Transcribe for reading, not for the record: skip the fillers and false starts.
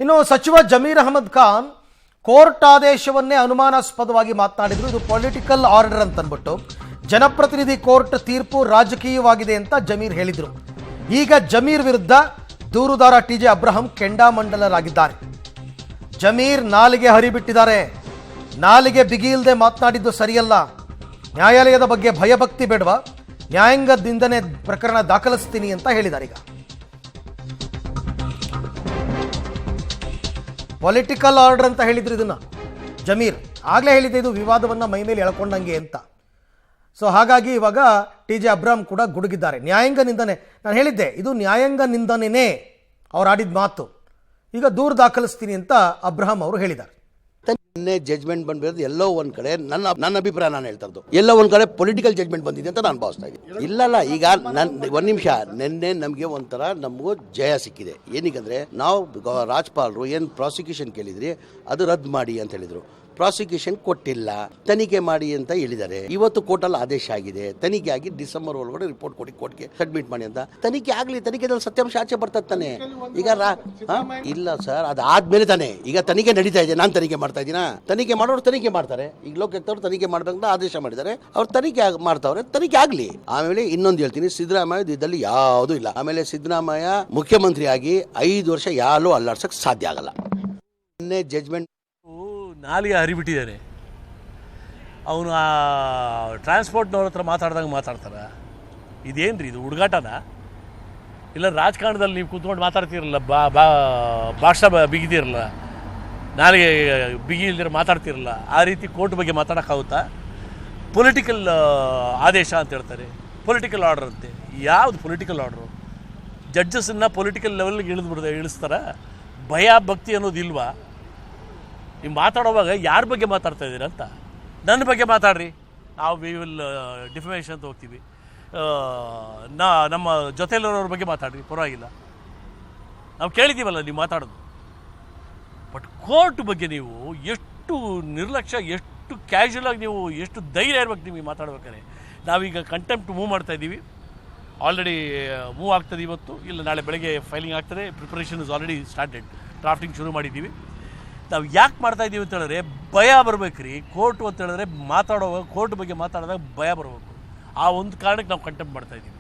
ಇನ್ನು ಸಚಿವ ಜಮೀರ್ ಅಹಮದ್ ಖಾನ್ ಕೋರ್ಟ್ ಆದೇಶವನ್ನೇ ಅನುಮಾನಾಸ್ಪದವಾಗಿ ಮಾತನಾಡಿದ್ರು. ಇದು ಪೊಲಿಟಿಕಲ್ ಆರ್ಡರ್ ಅಂತ ಅಂದ್ಬಿಟ್ಟು ಜನಪ್ರತಿನಿಧಿ ಕೋರ್ಟ್ ತೀರ್ಪು ರಾಜಕೀಯವಾಗಿದೆ ಅಂತ ಜಮೀರ್ ಹೇಳಿದ್ರು. ಈಗ ಜಮೀರ್ ವಿರುದ್ಧ ದೂರುದಾರ ಟಿಜೆ ಅಬ್ರಹಂ ಕೆಂಡಾಮಂಡಲರಾಗಿದ್ದಾರೆ. ಜಮೀರ್ ನಾಲಿಗೆ ಹರಿಬಿಟ್ಟಿದ್ದಾರೆ. ನಾಲಿಗೆ ಬಿಗಿಯಿಲ್ಲದೆ ಮಾತನಾಡಿದ್ದು ಸರಿಯಲ್ಲ. ನ್ಯಾಯಾಲಯದ ಬಗ್ಗೆ ಭಯಭಕ್ತಿ ಬೇಡವಾ, ನ್ಯಾಯಾಂಗದಿಂದನೇ ಪ್ರಕರಣ ದಾಖಲಿಸ್ತೀನಿ ಅಂತ ಹೇಳಿದ್ದಾರೆ. ಈಗ ಪೊಲಿಟಿಕಲ್ ಆರ್ಡರ್ ಅಂತ ಹೇಳಿದ್ರು ಇದನ್ನ ಜಮೀರ್. ಆಗಲೇ ಹೇಳಿದ್ದೆ ಇದು ವಿವಾದವನ್ನು ಮೈ ಮೇಲೆ ಎಳ್ಕೊಂಡಂಗೆ ಅಂತ. ಸೊ ಹಾಗಾಗಿ ಇವಾಗ ಟಿಜೆ ಅಬ್ರಹಂ ಕೂಡ ಗುಡುಗಿದ್ದಾರೆ. ನ್ಯಾಯಾಂಗ ನಿಂದನೆ, ನಾನು ಹೇಳಿದ್ದೆ ಇದು ನ್ಯಾಯಾಂಗ ನಿಂದನೆನೇ ಅವ್ರು ಆಡಿದ ಮಾತು. ಈಗ ದೂರು ದಾಖಲಿಸ್ತೀನಿ ಅಂತ ಅಬ್ರಹಂ ಅವರು ಹೇಳಿದ್ದಾರೆ. ನಿನ್ನೆ ಜಜ್ಮೆಂಟ್ ಬಂದಿರೋದು ಎಲ್ಲೋ ಒಂದು ಕಡೆ ನನ್ನ ಅಭಿಪ್ರಾಯ ನಾನು ಹೇಳ್ತಾ ಇದ್ದು ಎಲ್ಲೋ ಒಂದು ಕಡೆ ಪೊಲಿಟಿಕಲ್ ಜಜ್ಮೆಂಟ್ ಬಂದಿದೆ ಅಂತ ನಾನು ಭಾವಿಸ್ತಾ ಇದ್ದೀನಿ. ಇಲ್ಲ ಈಗ ಒಂದು ನಿಮಿಷ, ನಿನ್ನೆ ನಮಗೆ ಒಂಥರ ನಮಗೂ ಜಯ ಸಿಕ್ಕಿದೆ. ಏನಕ್ಕಂದ್ರೆ ನಾವು ರಾಜ್ಪಾಲರು ಏನು ಪ್ರಾಸಿಕ್ಯೂಷನ್ ಕೇಳಿದ್ರಿ ಅದು ರದ್ದು ಮಾಡಿ ಅಂತ ಹೇಳಿದ್ರು. ಪ್ರಾಸಿಕ್ಯೂಷನ್ ಕೊಟ್ಟಿಲ್ಲ, ತನಿಖೆ ಮಾಡಿ ಅಂತ ಹೇಳಿದ್ದಾರೆ. ಇವತ್ತು ಕೋರ್ಟಲ್ಲಿ ಆದೇಶ ಆಗಿದೆ, ತನಿಖೆ ಆಗಿ ಡಿಸೆಂಬರ್ ಒಳಗಡೆ ರಿಪೋರ್ಟ್ ಕೊಡಿ, ಕೋರ್ಟ್ಗೆ ಸಬ್ಮಿಟ್ ಮಾಡಿ ಅಂತ. ತನಿಖೆ ಆಗಲಿ, ತನಿಖೆದಲ್ಲಿ ಸತ್ಯಾಂಶ ಆಚೆ ಬರ್ತದೆ ತಾನೆ. ಈಗ ಇಲ್ಲ ಸರ್, ಅದಾದ್ಮೇಲೆ ತಾನೆ ಈಗ ತನಿಖೆ ನಡೀತಾ ಇದೆ. ನಾನು ತನಿಖೆ ಮಾಡ್ತಾ ಇದ್ದೀನ, ತನಿಖೆ ಮಾಡೋರು ತನಿಖೆ ಮಾಡ್ತಾರೆ. ಈಗ ಲೋಕಾಯುಕ್ತವ್ರು ತನಿಖೆ ಮಾಡ್ಬೇಕಂತ ಆದೇಶ ಮಾಡಿದ್ದಾರೆ, ಅವ್ರು ತನಿಖೆ ಮಾಡ್ತಾವ್ರೆ, ತನಿಖೆ ಆಗಲಿ. ಆಮೇಲೆ ಇನ್ನೊಂದು ಹೇಳ್ತೀನಿ, ಸಿದ್ದರಾಮಯ್ಯ ಇದ್ದಲ್ಲಿ ಯಾವುದೂ ಇಲ್ಲ. ಆಮೇಲೆ ಸಿದ್ದರಾಮಯ್ಯ ಮುಖ್ಯಮಂತ್ರಿ ಆಗಿ 5 ವರ್ಷ ಯಾರು ಅಲ್ಲಾಡ್ಸಕ್ ಸಾಧ್ಯ ಆಗಲ್ಲ. ನಿನ್ನೆ ಜಜ್ಮೆಂಟ್ ನಾಲಿಗೆ ಹರಿಬಿಟ್ಟಿದ್ದಾನೆ. ಅವನು ಆ ಟ್ರಾನ್ಸ್ಪೋರ್ಟ್ನವ್ರ ಹತ್ರ ಮಾತಾಡ್ದಂಗೆ ಮಾತಾಡ್ತಾರೆ. ಇದೇನು ರೀ ಇದು, ಹುಡುಗಾಟನ? ಇಲ್ಲ ರಾಜಕಾರಣದಲ್ಲಿ ನೀವು ಕೂತ್ಕೊಂಡು ಮಾತಾಡ್ತಿರಲ್ಲ, ಭಾಷಾ ಬಿಗಿದಿರಲ್ಲ, ನಾಲಿಗೆ ಬಿಗಿ ಇಲ್ದಿರ ಮಾತಾಡ್ತಿರಲ್ಲ, ಆ ರೀತಿ ಕೋರ್ಟ್ ಬಗ್ಗೆ ಮಾತಾಡೋಕ್ಕಾಗುತ್ತಾ? ಪೊಲಿಟಿಕಲ್ ಆದೇಶ ಅಂತ ಹೇಳ್ತಾರೆ, ಪೊಲಿಟಿಕಲ್ ಆರ್ಡರ್ ಅಂತೆ. ಯಾವುದು ಪೊಲಿಟಿಕಲ್ ಆರ್ಡ್ರು? ಜಡ್ಜಸ್ಸನ್ನು ಪೊಲಿಟಿಕಲ್ ಲೆವೆಲ್ಗೆ ಇಳಿಸ್ತಾರ? ಭಯ ಭಕ್ತಿ ಅನ್ನೋದು ಇಲ್ವಾ? ನೀವು ಮಾತಾಡೋವಾಗ ಯಾರ ಬಗ್ಗೆ ಮಾತಾಡ್ತಾ ಇದ್ದೀರ ಅಂತ. ನನ್ನ ಬಗ್ಗೆ ಮಾತಾಡ್ರಿ, ನಾವು ವಿ ವಿಲ್ ಡಿಫಮೇಷನ್ ಅಂತ ಹೋಗ್ತೀವಿ. ನಮ್ಮ ಜೊತೆಲಿರೋರ ಬಗ್ಗೆ ಮಾತಾಡ್ರಿ, ಪರವಾಗಿಲ್ಲ, ನಾವು ಕೇಳಿದ್ದೀವಲ್ಲ ನೀವು ಮಾತಾಡೋದು. ಬಟ್ ಕೋರ್ಟ್ ಬಗ್ಗೆ ನೀವು ಎಷ್ಟು ನಿರ್ಲಕ್ಷ್ಯ, ಎಷ್ಟು ಕ್ಯಾಶುಯಲಾಗಿ ನೀವು, ಎಷ್ಟು ಧೈರ್ಯ ಇರ್ಬೇಕು ನಿಮಗೆ ಮಾತಾಡ್ಬೇಕಾದ್ರೆ. ನಾವೀಗ ಕಂಟೆಂಪ್ಟ್ ಮೂವ್ ಮಾಡ್ತಾ ಇದ್ದೀವಿ, ಆಲ್ರೆಡಿ ಮೂವ್ ಆಗ್ತದೆ. ಇವತ್ತು ಇಲ್ಲ ನಾಳೆ ಬೆಳಗ್ಗೆ ಫೈಲಿಂಗ್ ಆಗ್ತದೆ. Preparation is already started, drafting ಶುರು ಮಾಡಿದ್ದೀವಿ. ನಾವು ಯಾಕೆ ಮಾಡ್ತಾ ಇದ್ದೀವಿ ಅಂತ ಹೇಳಿದ್ರೆ ಭಯ ಬರ್ಬೇಕು ರೀ. ಕೋರ್ಟು ಅಂತ ಹೇಳಿದ್ರೆ ಮಾತಾಡೋವಾಗ, ಕೋರ್ಟ್ ಬಗ್ಗೆ ಮಾತಾಡಿದಾಗ ಭಯ ಬರಬೇಕು. ಆ ಒಂದು ಕಾರಣಕ್ಕೆ ನಾವು ಕಂಟೆಂಪ್ಟ್ ಮಾಡ್ತಾ ಇದ್ದೀವಿ.